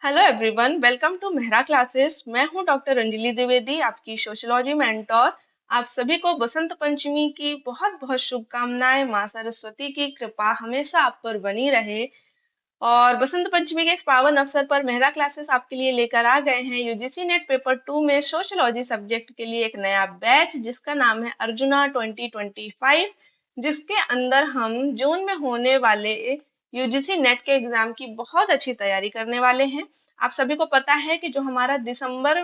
Hello everyone, welcome to Mehra classes. मैं हूं doctor Anjali Dwivedi, आपकी सोशियोलॉजी मेंटोर। आप सभी को बसंत पंचमी की बहुत बहुत शुभकामनाएं। मां सरस्वती की कृपा हमेशा आप पर बनी रहे। और बसंत पंचमी के इस पावन अवसर पर मेहरा क्लासेस आपके लिए लेकर आ गए हैं यूजीसी नेट पेपर 2 में सोशियोलॉजी सब्जेक्ट के लिए एक नया बैच, जिसका नाम है अर्जुना 2025, जिसके अंदर हम जून में होने वाले यूजीसी नेट के एग्जाम की बहुत अच्छी तैयारी करने वाले हैं। आप सभी को पता है कि जो हमारा दिसंबर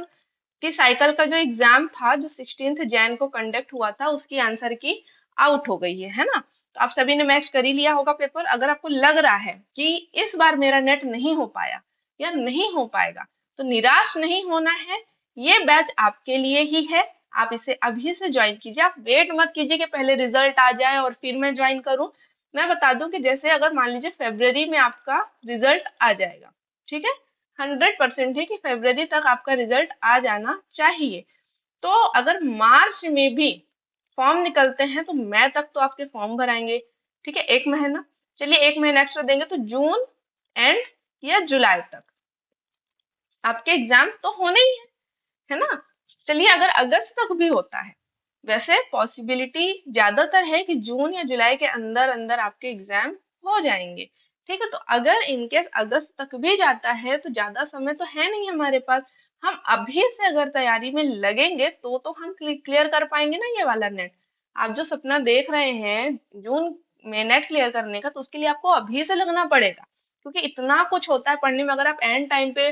की साइकिल का जो एग्जाम था, जो 16 जैन को कंडक्ट हुआ था, उसकी आंसर की आउट हो गई है ना। तो आप सभी ने मैच कर ही लिया होगा पेपर। अगर आपको लग रहा है कि इस बार मेरा नेट नहीं हो पाया या नहीं हो पाएगा, तो निराश नहीं होना है। ये बैच आपके लिए ही है। आप इसे अभी से ज्वाइन कीजिए। आप वेट मत कीजिए कि पहले रिजल्ट आ जाए और फिर मैं ज्वाइन करूं। मैं बता दूं कि जैसे अगर मान लीजिए फरवरी में आपका रिजल्ट आ जाएगा, ठीक है, 100% है कि फरवरी तक आपका रिजल्ट आ जाना चाहिए। तो अगर मार्च में भी फॉर्म निकलते हैं तो मई तक तो आपके फॉर्म भराएंगे। ठीक है, एक महीना, चलिए एक महीना एक्स्ट्रा देंगे तो जून एंड या जुलाई तक आपके एग्जाम तो होने ही है ना। चलिए अगर अगस्त तक भी होता है, वैसे पॉसिबिलिटी ज्यादातर है कि जून या जुलाई के अंदर अंदर आपके एग्जाम हो जाएंगे। ठीक है, तो अगर इनकेस अगस्त तक भी जाता है तो ज्यादा समय तो है नहीं हमारे पास। हम अभी से अगर तैयारी में लगेंगे तो हम क्लियर कर पाएंगे ना ये वाला नेट। आप जो सपना देख रहे हैं जून में नेट क्लियर करने का, तो उसके लिए आपको अभी से लगना पड़ेगा, क्योंकि इतना कुछ होता है पढ़ने में। अगर आप एंड टाइम पे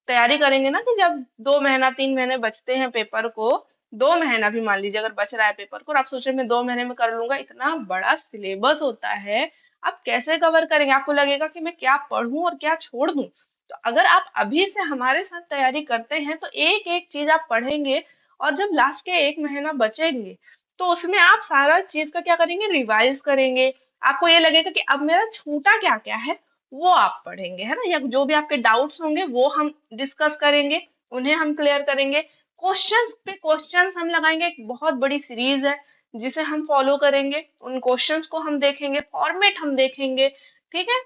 तैयारी करेंगे ना, कि जब 2 महीना 3 महीने बचते हैं पेपर को, 2 महीना भी मान लीजिए अगर बच रहा है पेपर को, और आप सोच रहे हैं मैं 2 महीने में कर लूंगा, इतना बड़ा सिलेबस होता है, आप कैसे कवर करेंगे? आपको लगेगा कि मैं क्या पढ़ूं और क्या छोड़ दूं। तो अगर आप अभी से हमारे साथ तैयारी करते हैं तो एक एक चीज आप पढ़ेंगे, और जब लास्ट के 1 महीना बचेंगे तो उसमें आप सारा चीज का क्या करेंगे, रिवाइज करेंगे। आपको ये लगेगा कि अब मेरा छूटा क्या क्या है, वो आप पढ़ेंगे, है ना। या जो भी आपके डाउट्स होंगे वो हम डिस्कस करेंगे, उन्हें हम क्लियर करेंगे। क्वेश्चंस पे क्वेश्चंस हम लगाएंगे। एक बहुत बड़ी सीरीज है जिसे हम फॉलो करेंगे। उन क्वेश्चंस को हम देखेंगे, फॉर्मेट हम देखेंगे। ठीक है,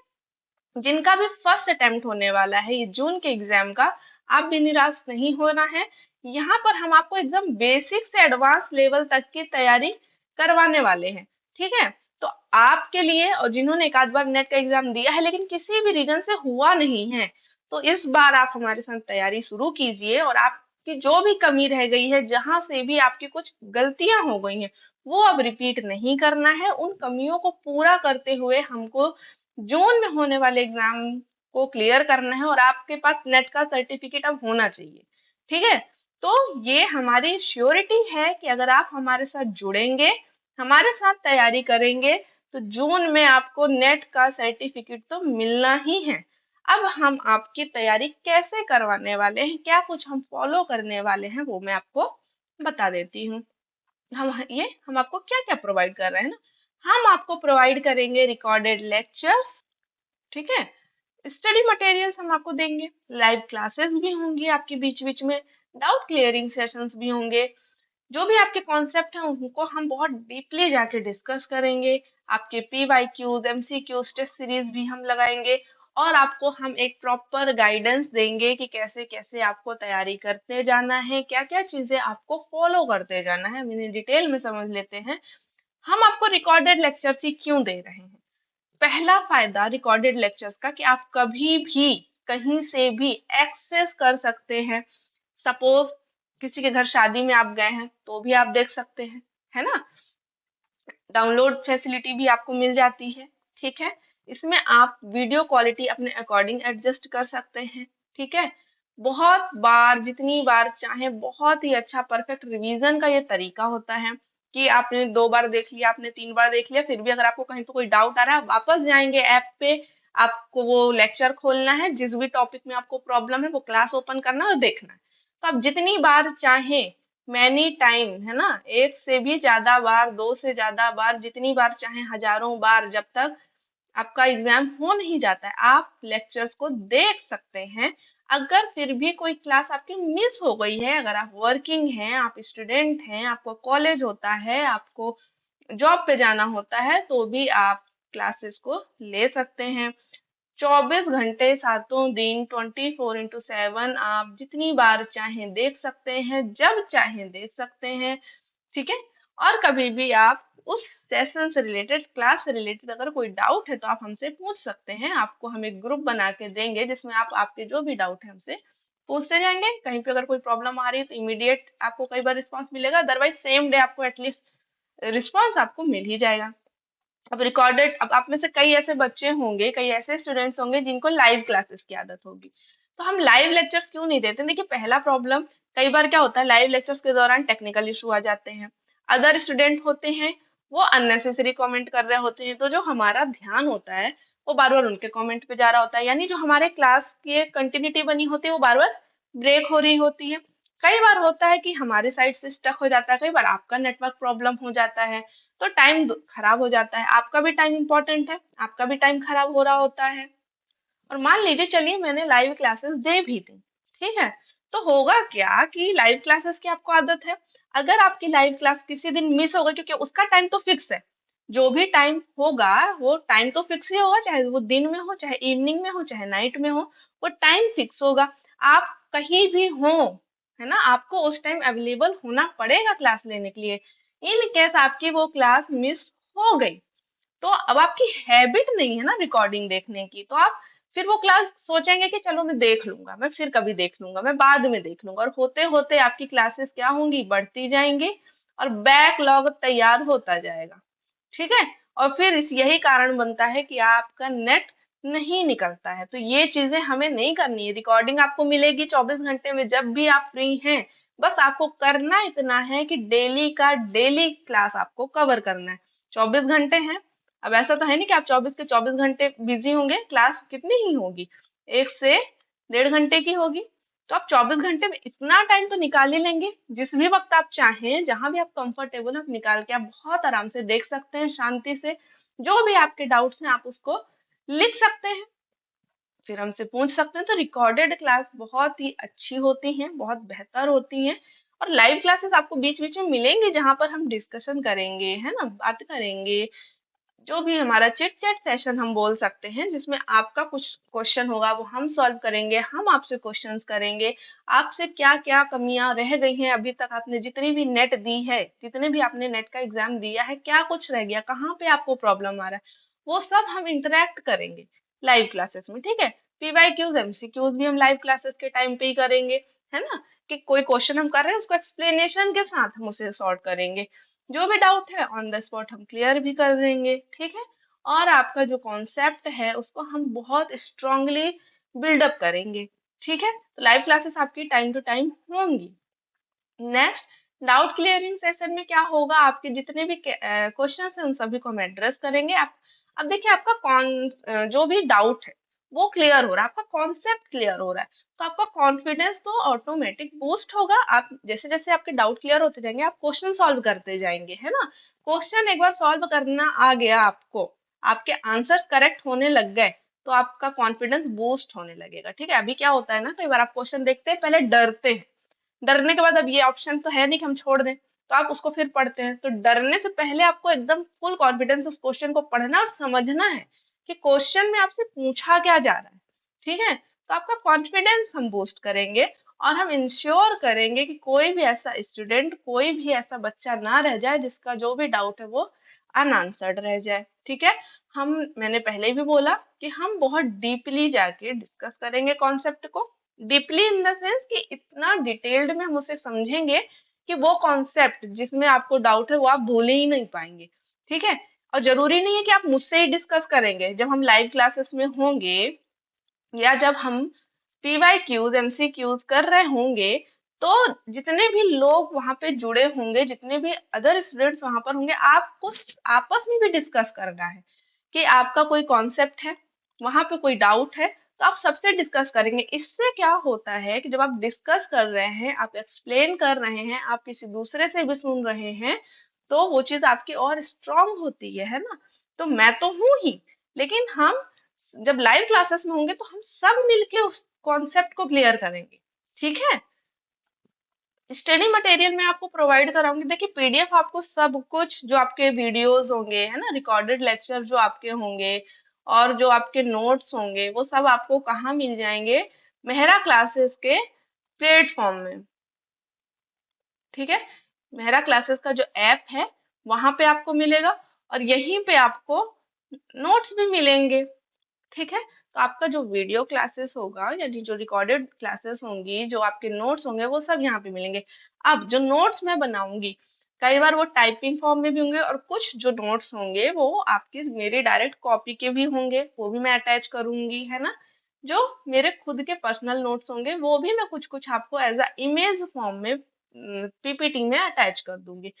जिनका भी फर्स्ट अटेम्प्ट होने वाला है ये जून के एग्जाम का, आप भी निराश नहीं होना है। यहाँ पर हम आपको एकदम बेसिक से एडवांस लेवल तक की तैयारी करवाने वाले हैं। ठीक है, तो आपके लिए, और जिन्होंने एक आध बार नेट का एग्जाम दिया है लेकिन किसी भी रीजन से हुआ नहीं है, तो इस बार आप हमारे साथ तैयारी शुरू कीजिए। और आपकी जो भी कमी रह गई है, जहां से भी आपकी कुछ गलतियां हो गई हैं, वो अब रिपीट नहीं करना है। उन कमियों को पूरा करते हुए हमको जून में होने वाले एग्जाम को क्लियर करना है, और आपके पास नेट का सर्टिफिकेट अब होना चाहिए। ठीक है, तो ये हमारी श्योरिटी है कि अगर आप हमारे साथ जुड़ेंगे, हमारे साथ तैयारी करेंगे, तो जून में आपको नेट का सर्टिफिकेट तो मिलना ही है। अब हम आपकी तैयारी कैसे करवाने वाले हैं, क्या कुछ हम फॉलो करने वाले हैं, वो मैं आपको बता देती हूँ। हम आपको क्या क्या प्रोवाइड कर रहे हैं ना। हम आपको प्रोवाइड करेंगे रिकॉर्डेड लेक्चर्स, ठीक है, स्टडी मटेरियल्स हम आपको देंगे, लाइव क्लासेस भी होंगी आपके बीच बीच में, डाउट क्लियरिंग सेशंस भी होंगे। जो भी आपके कॉन्सेप्ट हैं उनको हम बहुत डीपली जाके डिस्कस करेंगे। आपके पीवाईक्यूज, एमसीक्यूज, टेस्ट सीरीज भी हम लगाएंगे। और आपको हम एक प्रॉपर गाइडेंस देंगे कि कैसे कैसे आपको तैयारी करते जाना है, क्या क्या चीजें आपको फॉलो करते जाना है। मैंने डिटेल में समझ लेते हैं हम आपको रिकॉर्डेड लेक्चर्स ही क्यों दे रहे हैं। पहला फायदा रिकॉर्डेड लेक्चर्स का, कि आप कभी भी कहीं से भी एक्सेस कर सकते हैं। सपोज किसी के घर शादी में आप गए हैं तो भी आप देख सकते हैं, है ना। डाउनलोड फैसिलिटी भी आपको मिल जाती है। ठीक है, इसमें आप वीडियो क्वालिटी अपने अकॉर्डिंग एडजस्ट कर सकते हैं। ठीक है, बहुत बार, जितनी बार चाहे, बहुत ही अच्छा परफेक्ट रिवीजन का ये तरीका होता है कि आपने 2 बार देख लिया, आपने 3 बार देख लिया, फिर भी अगर आपको कहीं तो कोई डाउट आ रहा है, आप वापस जाएंगे ऐप पे, आपको वो लेक्चर खोलना है, जिस भी टॉपिक में आपको प्रॉब्लम है वो क्लास ओपन करना और देखना है। तो आप जितनी बार चाहें, मैनी टाइम, है ना, एक से भी ज्यादा बार, दो से ज्यादा बार, जितनी बार चाहे, हजारों बार, जब तक आपका एग्जाम हो नहीं जाता है आप लेक्चर्स को देख सकते हैं। अगर फिर भी कोई क्लास आपकी मिस हो गई है, अगर आप वर्किंग हैं, आप स्टूडेंट हैं, आपको कॉलेज होता है, आपको जॉब पे जाना होता है, तो भी आप क्लासेस को ले सकते हैं। 24 घंटे सातों दिन 24x7 आप जितनी बार चाहें देख सकते हैं, जब चाहें देख सकते हैं। ठीक है। और कभी भी आप उस सेशन से रिलेटेड, क्लास से रिलेटेड अगर कोई डाउट है तो आप हमसे पूछ सकते हैं। आपको हम एक ग्रुप बना के देंगे जिसमें आप आपके जो भी डाउट है हमसे पूछते जाएंगे। कहीं पे अगर कोई प्रॉब्लम आ रही है तो इमीडिएट आपको कई बार रिस्पांस मिलेगा, अदरवाइज सेम डे आपको एटलीस्ट रिस्पांस आपको मिल ही जाएगा। अब रिकॉर्डेड, अब आप में से कई ऐसे बच्चे होंगे, कई ऐसे स्टूडेंट्स होंगे जिनको लाइव क्लासेस की आदत होगी। तो हम लाइव लेक्चर्स क्यों नहीं देते? देखिए पहला प्रॉब्लम, कई बार क्या होता है लाइव लेक्चर्स के दौरान टेक्निकल इशू आ जाते हैं, अदर स्टूडेंट होते हैं वो अननेसेसरी कमेंट कर रहे होते हैं, तो जो हमारा ध्यान होता है वो बार बार उनके कमेंट पे जा रहा होता है, यानी जो हमारे क्लास की कंटिन्यूटी बनी होती है वो बार बार ब्रेक हो रही होती है। कई बार होता है कि हमारे साइड से स्टक हो जाता है, कई बार आपका नेटवर्क प्रॉब्लम हो जाता है, तो टाइम खराब हो जाता है, आपका भी टाइम इंपॉर्टेंट है, आपका भी टाइम खराब हो रहा होता है। और मान लीजिए चलिए मैंने लाइव क्लासेस दे भी दी, ठीक है, तो होगा क्या कि लाइव क्लासेस की आपको आदत है, अगर आपकी लाइव क्लास किसी दिन मिस हो गई, क्योंकि उसका टाइम तो फिक्स है, जो भी टाइम होगा वो टाइम तो फिक्स ही होगा, चाहे वो दिन में हो, चाहे इवनिंग में हो, चाहे नाइट में हो, वो टाइम फिक्स होगा। आप कहीं भी हो, है ना, आपको उस टाइम अवेलेबल होना पड़ेगा क्लास लेने के लिए। इन केस आपकी वो क्लास मिस हो गई, तो अब आपकी हैबिट नहीं है ना रिकॉर्डिंग देखने की, तो आप फिर वो क्लास सोचेंगे कि चलो मैं देख लूंगा, मैं फिर कभी देख लूंगा, मैं बाद में देख लूंगा, और होते होते आपकी क्लासेस क्या होंगी, बढ़ती जाएंगी, और बैकलॉग तैयार होता जाएगा। ठीक है। और फिर इस यही कारण बनता है कि आपका नेट नहीं निकलता है। तो ये चीजें हमें नहीं करनी है। रिकॉर्डिंग आपको मिलेगी 24 घंटे में, जब भी आप फ्री हैं, बस आपको करना इतना है कि डेली का डेली क्लास आपको कवर करना है। 24 घंटे हैं, अब ऐसा तो है नहीं कि आप 24 के 24 घंटे बिजी होंगे, क्लास कितनी ही होगी, 1 से 1.5 घंटे की होगी। तो आप 24 घंटे में इतना टाइम तो निकाल ही लेंगे, जिस भी वक्त आप चाहें, जहां भी आप कंफर्टेबल आप निकाल के आप बहुत आराम से देख सकते हैं, शांति से जो भी आपके डाउट्स हैं आप उसको लिख सकते हैं, फिर हमसे पूछ सकते हैं। तो रिकॉर्डेड क्लास बहुत ही अच्छी होती हैं, बहुत बेहतर होती हैं। और लाइव क्लासेस आपको बीच बीच में मिलेंगे जहां पर हम डिस्कशन करेंगे, है ना, बात करेंगे, जो भी हमारा चिट चैट सेशन हम बोल सकते हैं, जिसमें आपका कुछ क्वेश्चन होगा वो हम सॉल्व करेंगे, हम आपसे क्वेश्चंस करेंगे, आपसे क्या क्या कमियां रह गई हैं अभी तक, आपने जितनी भी नेट दी है, जितने भी आपने नेट का एग्जाम दिया है, क्या कुछ रह गया, कहाँ पे आपको प्रॉब्लम आ रहा है, वो सब हम इंटरेक्ट करेंगे लाइव क्लासेस में। ठीक है। पीवाईक्यूज एमसीक्यूज भी हम लाइव क्लासेस के टाइम पे ही करेंगे, है ना, कि कोई क्वेश्चन हम कर रहे हैं उसको एक्सप्लेनेशन के साथ हम उसे सॉल्व करेंगे, जो भी डाउट है ऑन द स्पॉट हम क्लियर भी कर देंगे। ठीक है। और आपका जो कॉन्सेप्ट है उसको हम बहुत स्ट्रांगली बिल्डअप करेंगे। ठीक है। तो लाइव क्लासेस आपकी टाइम टू टाइम होंगी। नेक्स्ट, डाउट क्लियरिंग सेशन में क्या होगा, आपके जितने भी क्वेश्चन हैं उन सभी को हम एड्रेस करेंगे। आप अब देखिए आपका जो भी डाउट है वो क्लियर हो रहा है, आपका कॉन्सेप्ट क्लियर हो रहा है, तो आपका कॉन्फिडेंस तो ऑटोमेटिक बूस्ट होगा। आप जैसे जैसे आपके डाउट क्लियर होते जाएंगे आप क्वेश्चन सॉल्व करते जाएंगे, है ना। क्वेश्चन एक बार सॉल्व करना आ गया आपको, आपके आंसर करेक्ट होने लग गए, तो आपका कॉन्फिडेंस बूस्ट होने लगेगा। ठीक है। अभी क्या होता है ना, कई बार आप क्वेश्चन देखते हैं पहले डरते हैं, डरने के बाद अब ये ऑप्शन तो है नहीं कि हम छोड़ दें, तो आप उसको फिर पढ़ते हैं। तो डरने से पहले आपको एकदम फुल कॉन्फिडेंस उस क्वेश्चन को पढ़ना और समझना है कि क्वेश्चन में आपसे पूछा क्या जा रहा है। ठीक है। तो आपका कॉन्फिडेंस हम बूस्ट करेंगे, और हम इंश्योर करेंगे कि कोई भी ऐसा स्टूडेंट, कोई भी ऐसा बच्चा ना रह जाए जिसका जो भी डाउट है वो अनआंसर्ड रह जाए। ठीक है। हम, मैंने पहले भी बोला कि हम बहुत डीपली जाके डिस्कस करेंगे कॉन्सेप्ट को, डीपली इन द सेंस कि इतना डिटेल्ड में हम उसे समझेंगे कि वो कॉन्सेप्ट जिसमें आपको डाउट है वो आप भूल ही नहीं पाएंगे। ठीक है। और जरूरी नहीं है कि आप मुझसे ही डिस्कस करेंगे, जब हम लाइव क्लासेस में होंगे या जब हम पीवाईक्यूज एमसीक्यूज कर रहे होंगे, तो जितने भी लोग वहां पे जुड़े होंगे, जितने भी अदर स्टूडेंट्स वहां पर होंगे, आपको आपस में भी डिस्कस करना है कि आपका कोई कॉन्सेप्ट है, वहां पे कोई डाउट है, तो आप सबसे डिस्कस करेंगे। इससे क्या होता है कि जब आप डिस्कस कर रहे हैं, आप एक्सप्लेन कर रहे हैं, आप किसी दूसरे से भी सुन रहे हैं, तो वो चीज आपकी और स्ट्रांग होती है ना। तो मैं तो हूं ही, लेकिन हम जब लाइव क्लासेस में होंगे तो हम सब मिलके उस कॉन्सेप्ट को क्लियर करेंगे। ठीक है। स्टडी मटेरियल में आपको प्रोवाइड कराऊंगी, देखिए पीडीएफ आपको सब कुछ जो आपके वीडियोस होंगे, है ना, रिकॉर्डेड लेक्चर जो आपके होंगे, और जो आपके नोट्स होंगे वो सब आपको कहाँ मिल जाएंगे? मेहरा क्लासेस के प्लेटफॉर्म में। ठीक है, मेहरा क्लासेस का जो ऐप है वहां पे आपको मिलेगा, और यहीं पे आपको नोट्स भी मिलेंगे। ठीक है, तो आपका जो वीडियो क्लासेस होगा यानी जो रिकॉर्डेड क्लासेस होंगी, जो आपके नोट्स होंगे, वो सब यहाँ पे मिलेंगे। अब जो नोट्स मैं बनाऊंगी, कई बार वो टाइपिंग फॉर्म में भी होंगे, और कुछ जो नोट्स होंगे वो आपकी मेरी डायरेक्ट कॉपी के भी होंगे, वो भी मैं अटैच करूंगी, है ना। जो मेरे खुद के पर्सनल नोट्स होंगे वो भी मैं कुछ कुछ आपको एज अ इमेज फॉर्म में पीपीटी में अटैच कर दूंगी।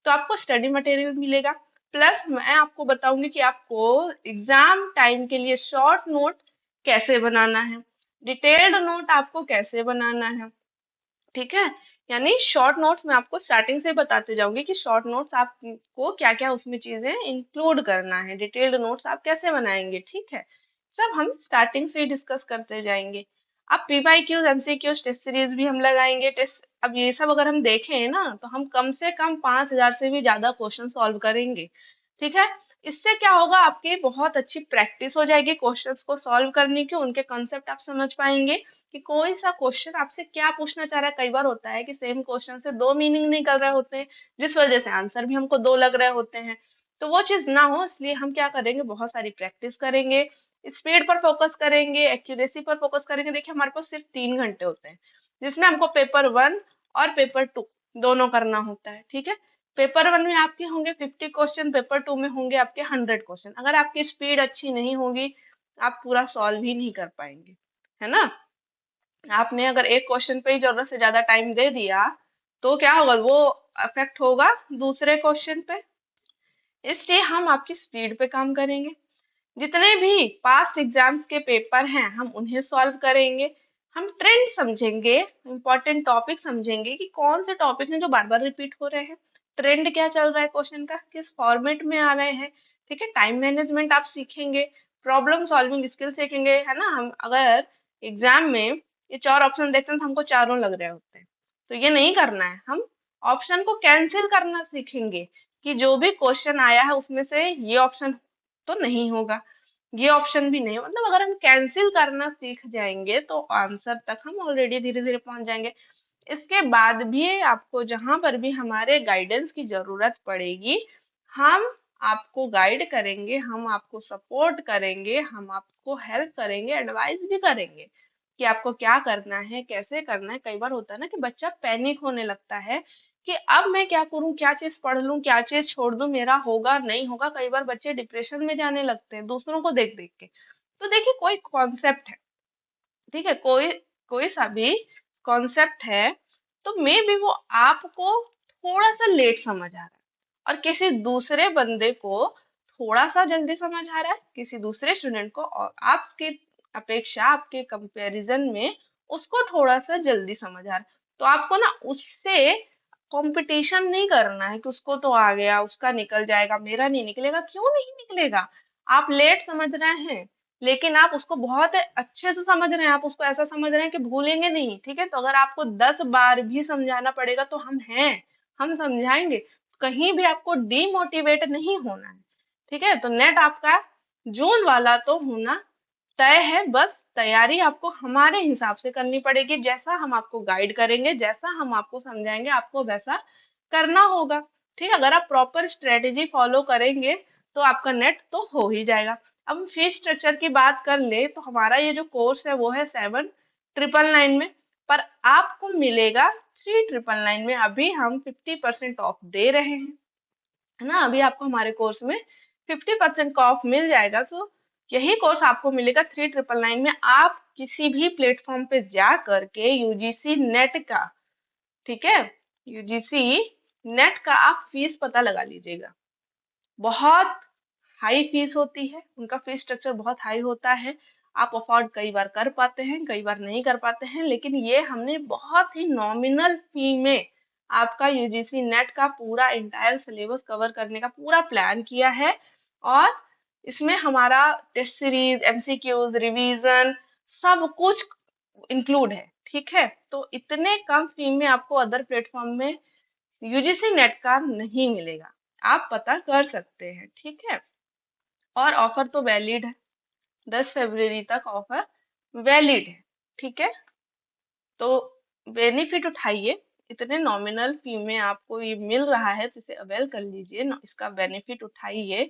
तो आपको स्टडी मटेरियल मिलेगा, प्लस मैं आपको बताऊंगी कि आपको एग्जाम टाइम के लिए शॉर्ट नोट कैसे बनाना है, डिटेल्ड नोट आपको कैसे बनाना है। ठीक है, यानी शॉर्ट नोट्स मैं आपको स्टार्टिंग से बताते जाऊंगी कि शॉर्ट नोट्स आपको क्या क्या उसमें चीजें इंक्लूड करना है, डिटेल्ड नोट्स आप कैसे बनाएंगे। ठीक है, सब हम स्टार्टिंग से ही डिस्कस करते जाएंगे। अब पीवाईक्यूज एमसीक्यूज टेस्ट सीरीज भी हम लगाएंगे। टेस्ट, अब ये सब अगर हम देखें ना तो हम कम से कम 5,000 से भी ज्यादा क्वेश्चन सॉल्व करेंगे। ठीक है, इससे क्या होगा, आपकी बहुत अच्छी प्रैक्टिस हो जाएगी क्वेश्चंस को सॉल्व करने की, उनके कंसेप्ट आप समझ पाएंगे कि कोई सा क्वेश्चन आपसे क्या पूछना चाह रहा है। कई बार होता है कि सेम क्वेश्चन से दो मीनिंग निकल रहे होते हैं, जिस वजह से आंसर भी हमको दो लग रहे होते हैं। तो वो चीज ना हो इसलिए हम क्या करेंगे, बहुत सारी प्रैक्टिस करेंगे, स्पीड पर फोकस करेंगे, एक्यूरेसी पर फोकस करेंगे। देखिए हमारे पास सिर्फ 3 घंटे होते हैं, जिसमें हमको पेपर 1 और पेपर 2 दोनों करना होता है। ठीक है, पेपर 1 में आपके होंगे 50 क्वेश्चन, पेपर 2 में होंगे आपके 100 क्वेश्चन। अगर आपकी स्पीड अच्छी नहीं होगी, आप पूरा सॉल्व ही नहीं कर पाएंगे, है ना। आपने अगर एक क्वेश्चन पे ही जरूरत से ज्यादा टाइम दे दिया तो क्या होगा, वो अफेक्ट होगा दूसरे क्वेश्चन पे। इसलिए हम आपकी स्पीड पे काम करेंगे। जितने भी पास्ट एग्जाम्स के पेपर हैं हम उन्हें सॉल्व करेंगे। हम ट्रेंड समझेंगे, इंपॉर्टेंट टॉपिक समझेंगे कि कौन से टॉपिक हैं जो बार बार रिपीट हो रहे हैं, ट्रेंड क्या चल रहा है क्वेश्चन का, किस फॉर्मेट में आ रहे हैं। ठीक है, टाइम मैनेजमेंट आप सीखेंगे, प्रॉब्लम सॉल्विंग स्किल सीखेंगे, है ना। हम अगर एग्जाम में ये चार ऑप्शन देखते हैं तो हमको चारों लग रहे होते हैं, तो ये नहीं करना है। हम ऑप्शन को कैंसिल करना सीखेंगे कि जो भी क्वेश्चन आया है उसमें से ये ऑप्शन तो नहीं होगा, ये ऑप्शन भी नहीं। मतलब अगर हम कैंसिल करना सीख जाएंगे तो आंसर तक हम ऑलरेडी धीरे धीरे पहुंच जाएंगे। इसके बाद भी आपको जहां पर भी हमारे गाइडेंस की जरूरत पड़ेगी, हम आपको गाइड करेंगे, हम आपको सपोर्ट करेंगे, हम आपको हेल्प करेंगे, एडवाइस भी करेंगे कि आपको क्या करना है, कैसे करना है। कई बार होता है ना कि बच्चा पैनिक होने लगता है कि अब मैं क्या करूं, क्या चीज पढ़ लूं, क्या चीज छोड़ दूं, मेरा होगा नहीं होगा। कई बार बच्चे डिप्रेशन में जाने लगते हैं दूसरों को देख देख के। तो देखिए कोई कॉन्सेप्ट है, ठीक है, कोई कोई सा भी कॉन्सेप्ट है, तो मे बी वो आपको थोड़ा सा लेट समझ आ रहा है, और किसी दूसरे बंदे को थोड़ा सा जल्दी समझ आ रहा है, किसी दूसरे स्टूडेंट को और आपकी अपेक्षा, आपके कंपैरिजन में उसको थोड़ा सा जल्दी समझ आ रहा है। तो आपको ना उससे कंपटीशन नहीं करना है कि उसको तो आ गया, उसका निकल जाएगा, मेरा नहीं निकलेगा। क्यों नहीं निकलेगा? आप लेट समझ रहे हैं लेकिन आप उसको बहुत अच्छे से समझ रहे हैं, आप उसको ऐसा समझ रहे हैं कि भूलेंगे नहीं। ठीक है, तो अगर आपको 10 बार भी समझाना पड़ेगा तो हम हैं, हम समझाएंगे। कहीं भी आपको डीमोटिवेट नहीं होना है। ठीक है, तो नेट आपका जून वाला तो होना तय है, बस तैयारी आपको हमारे हिसाब से करनी पड़ेगी। जैसा हम आपको गाइड करेंगे, जैसा हम आपको समझाएंगे, आपको वैसा करना होगा। ठीक है, अगर आप प्रॉपर स्ट्रेटेजी फॉलो करेंगे तो आपका नेट तो हो ही जाएगा। अब फीस स्ट्रक्चर की बात कर ले तो हमारा ये जो कोर्स है वो है 7,999 में, पर आपको मिलेगा 3,999 में। अभी हम 50% ऑफ दे रहे हैं, है ना। अभी आपको हमारे कोर्स में 50% का ऑफ मिल जाएगा। तो यही कोर्स आपको मिलेगा 3,999 में। आप किसी भी प्लेटफॉर्म पे जा करके यूजीसी नेट का, ठीक है, यूजीसी नेट का आप फीस पता लगा लीजिएगा। बहुत हाई फीस होती है, उनका फीस स्ट्रक्चर बहुत हाई होता है। आप अफोर्ड कई बार कर पाते हैं, कई बार नहीं कर पाते हैं, लेकिन ये हमने बहुत ही नॉमिनल फी में आपका यूजीसी नेट का पूरा इंटायर सिलेबस कवर करने का पूरा प्लान किया है। और इसमें हमारा टेस्ट सीरीज, एमसीक्यूज, रिवीजन सब कुछ इंक्लूड है। ठीक है, तो इतने कम फी में आपको अदर प्लेटफॉर्म में यूजीसी नेट का नहीं मिलेगा, आप पता कर सकते हैं। ठीक है, और ऑफर तो वैलिड है, 10 फरवरी तक ऑफर वैलिड है। ठीक है, तो बेनिफिट उठाइए, इतने नॉमिनल फी में आपको ये मिल रहा है तो इसे अवेल कर लीजिए, इसका बेनिफिट उठाइए।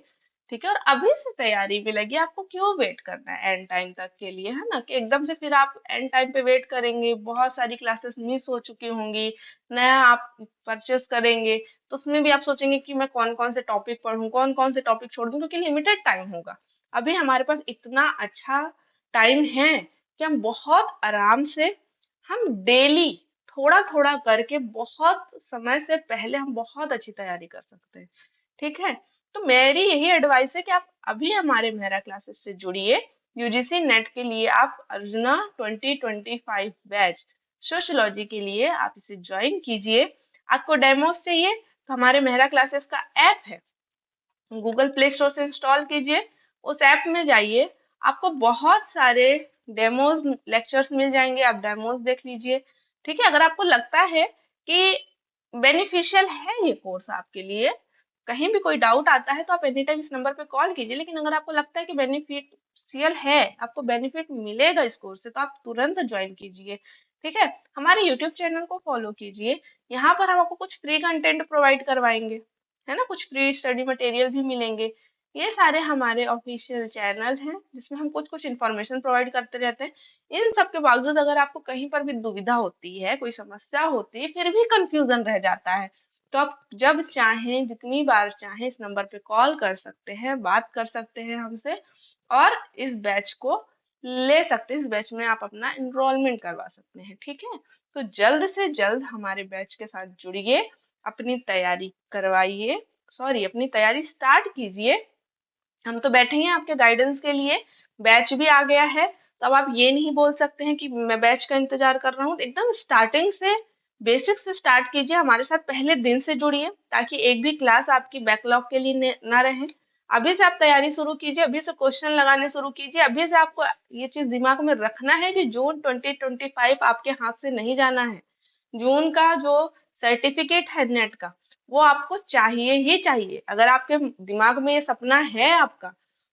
ठीक है, और अभी से तैयारी में लगी, आपको क्यों वेट करना है एंड टाइम तक के लिए, है ना, कि एकदम से फिर आप एंड टाइम पे वेट करेंगे, बहुत सारी क्लासेस मिस हो चुकी होंगी, नया आप परचेस करेंगे तो उसमें भी आप सोचेंगे कि मैं कौन कौन से टॉपिक पढूं, कौन कौन से टॉपिक छोड़ दूं, क्योंकि लिमिटेड टाइम होगा। अभी हमारे पास इतना अच्छा टाइम है कि हम बहुत आराम से, हम डेली थोड़ा थोड़ा करके बहुत समय से पहले हम बहुत अच्छी तैयारी कर सकते हैं। ठीक है, तो मेरी यही एडवाइस है कि आप अभी हमारे मेहरा क्लासेस से जुड़िए। यूजीसी नेट के लिए आप अर्जुना 2025 बैच सोशियोलॉजी के लिए आप इसे ज्वाइन कीजिए। आपको डेमोस चाहिए तो हमारे मेहरा क्लासेस का ऐप है, गूगल प्ले स्टोर से इंस्टॉल कीजिए, उस ऐप में जाइए, आपको बहुत सारे डेमोज लेक्चर्स मिल जाएंगे, आप डेमोज देख लीजिए। ठीक है, अगर आपको लगता है कि बेनिफिशियल है ये कोर्स आपके लिए, कहीं भी कोई डाउट आता है तो आप एनी टाइम इस नंबर पे कॉल कीजिए, लेकिन अगर आपको लगता है कि बेनिफिशियल है, आपको बेनिफिट मिलेगा इस कोर्स से, तो आप तुरंत ज्वाइन कीजिए। ठीक है, हमारे यूट्यूब चैनल को फॉलो कीजिए, यहाँ पर हम आपको कुछ फ्री कंटेंट प्रोवाइड करवाएंगे, है ना, कुछ फ्री स्टडी मटेरियल भी मिलेंगे। ये सारे हमारे ऑफिशियल चैनल हैं जिसमें हम कुछ कुछ इन्फॉर्मेशन प्रोवाइड करते रहते हैं। इन सब के बावजूद अगर आपको कहीं पर भी दुविधा होती है, कोई समस्या होती है, फिर भी कंफ्यूजन रह जाता है, तो आप जब चाहें, जितनी बार चाहें, इस नंबर पे कॉल कर सकते हैं, बात कर सकते हैं हमसे, और इस बैच को ले सकते हैं, इस बैच में आप अपना एनरोलमेंट करवा सकते हैं। ठीक है, तो जल्द से जल्द हमारे बैच के साथ जुड़िए, अपनी तैयारी करवाइए, सॉरी अपनी तैयारी स्टार्ट कीजिए। हम तो बैठे हैं आपके गाइडेंस के लिए, बैच भी आ गया है, तो अब आप ये नहीं बोल सकते हैं कि मैं बैच का इंतजार कर रहा हूँ। एकदम स्टार्टिंग से, बेसिक से स्टार्ट कीजिए, हमारे साथ पहले दिन से जुड़िए, ताकि एक भी क्लास आपकी बैकलॉग के लिए ना रहे। अभी से आप तैयारी शुरू कीजिए, अभी से क्वेश्चन लगाने शुरू कीजिए, अभी से आपको ये चीज दिमाग में रखना है कि जून 2025 आपके हाथ से नहीं जाना है। जून का जो सर्टिफिकेट है नेट का, वो आपको चाहिए ही चाहिए। अगर आपके दिमाग में ये सपना है आपका,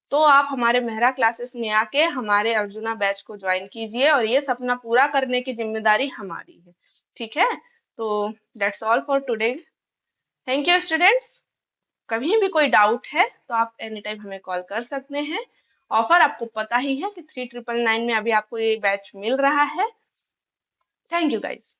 तो आप हमारे मेहरा क्लासेस में आके हमारे अर्जुना बैच को ज्वाइन कीजिए, और ये सपना पूरा करने की जिम्मेदारी हमारी है। ठीक है, तो that's all for today. Thank you students. कभी भी कोई डाउट है तो आप एनी टाइम हमें कॉल कर सकते हैं। ऑफर आपको पता ही है कि 3999 में अभी आपको ये बैच मिल रहा है। Thank you guys.